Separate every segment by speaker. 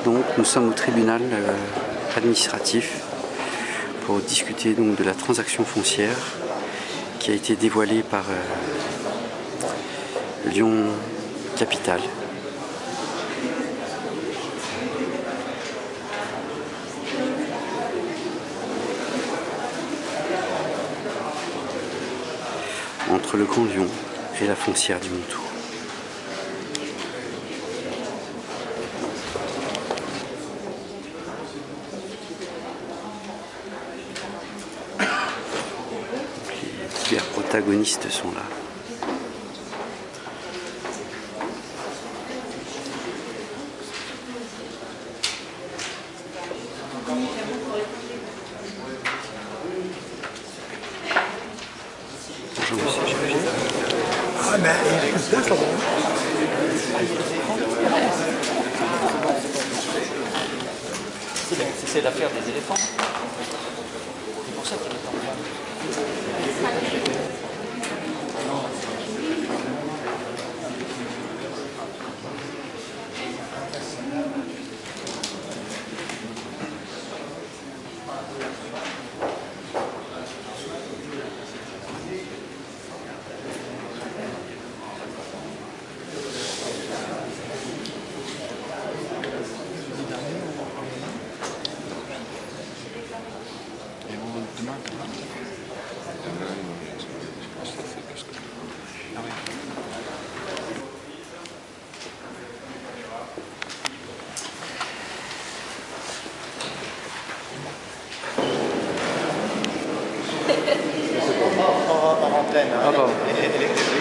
Speaker 1: Donc nous sommes au tribunal administratif pour discuter donc de la transaction foncière qui a été dévoilée par Lyon Capital. Entre le Grand Lyon et la foncière du Montour. Les divers protagonistes sont là. Bonjour monsieur, j'ai vu.
Speaker 2: Ah ben, d'accord.
Speaker 3: C'est l'affaire des éléphants. C'est pour ça qu'il est en
Speaker 4: en antenne, hein. Les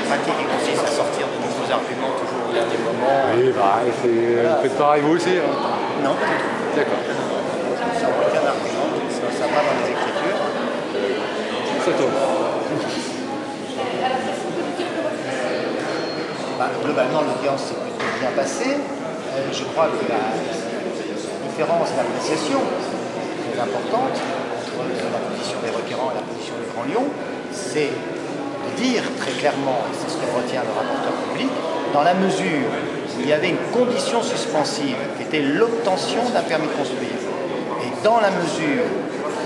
Speaker 4: pratiques qui consistent à sortir de nouveaux arguments toujours au dernier moment.
Speaker 2: Oui, bah, faites pareil vous aussi. Hein.
Speaker 4: Non, pas du tout.
Speaker 2: D'accord.
Speaker 4: Ça n'a aucun argument, ça va dans les écritures.
Speaker 2: C'est tout.
Speaker 4: Bah, globalement, l'audience s'est plutôt bien passée. Je crois que la différence d'appréciation très importante entre la position des requérants et la position du Grand Lyon, c'est de dire très clairement, et c'est ce que retient le rapporteur public, dans la mesure où il y avait une condition suspensive qui était l'obtention d'un permis de construire. Et dans la mesure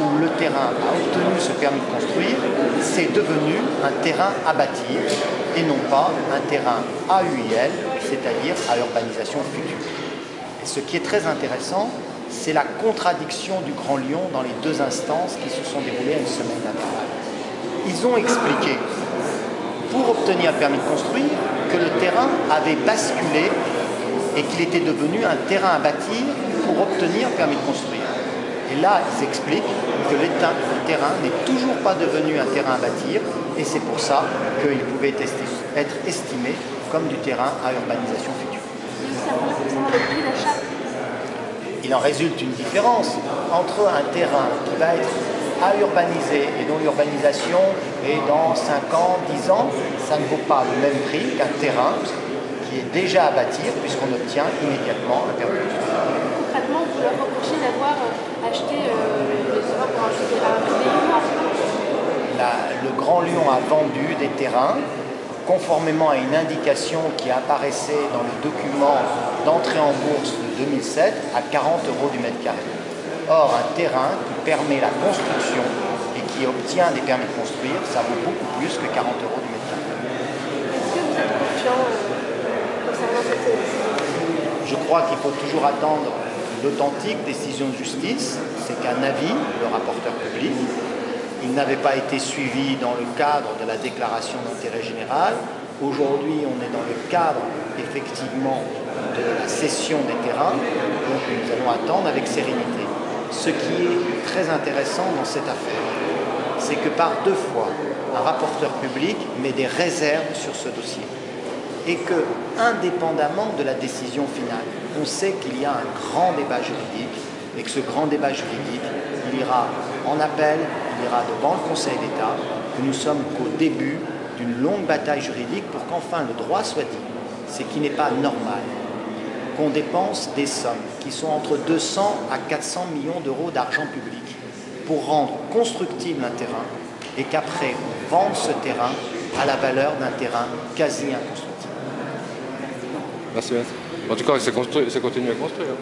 Speaker 4: où le terrain a obtenu ce permis de construire, c'est devenu un terrain à bâtir et non pas un terrain AUIL, c'est-à-dire à urbanisation future. Et ce qui est très intéressant, c'est la contradiction du Grand Lyon dans les deux instances qui se sont déroulées à une semaine d'intervalle. Ils ont expliqué, pour obtenir un permis de construire, que le terrain avait basculé et qu'il était devenu un terrain à bâtir pour obtenir un permis de construire. Et là, ils expliquent que le terrain n'est toujours pas devenu un terrain à bâtir et c'est pour ça qu'il pouvait être estimé comme du terrain à urbanisation future. Il en résulte une différence entre un terrain qui va être à urbaniser et dont l'urbanisation est dans 5 ans, 10 ans, ça ne vaut pas le même prix qu'un terrain qui est déjà à bâtir puisqu'on obtient immédiatement un permis de construire.
Speaker 5: Concrètement, vous leur reprochez d'avoir acheté les terrains pour acheter un prix
Speaker 4: Le Grand Lyon a vendu des terrains conformément à une indication qui apparaissait dans le document d'entrée en bourse de 2007 à 40 € du mètre carré. Or, un terrain qui permet la construction et qui obtient des permis de construire, ça vaut beaucoup plus que 40 € du mètre carré.
Speaker 5: Est-ce que vous êtes confiant concernant cette décision?
Speaker 4: Je crois qu'il faut toujours attendre l'authentique décision de justice. C'est qu'un avis, le rapporteur public. Il n'avait pas été suivi dans le cadre de la déclaration d'intérêt général. Aujourd'hui, on est dans le cadre, effectivement, de la cession des terrains. Donc, nous allons attendre avec sérénité. Ce qui est très intéressant dans cette affaire, c'est que par 2 fois, un rapporteur public met des réserves sur ce dossier. Et que, indépendamment de la décision finale, on sait qu'il y a un grand débat juridique et que ce grand débat juridique, il ira en appel, il ira devant le Conseil d'État, que nous sommes qu'au début d'une longue bataille juridique pour qu'enfin le droit soit dit. C'est qu'il n'est pas normal qu'on dépense des sommes qui sont entre 200 à 400 millions d'euros d'argent public pour rendre constructible un terrain et qu'après on vende ce terrain à la valeur d'un terrain quasi inconstructible.
Speaker 2: Merci. En tout cas, c'est continue à construire.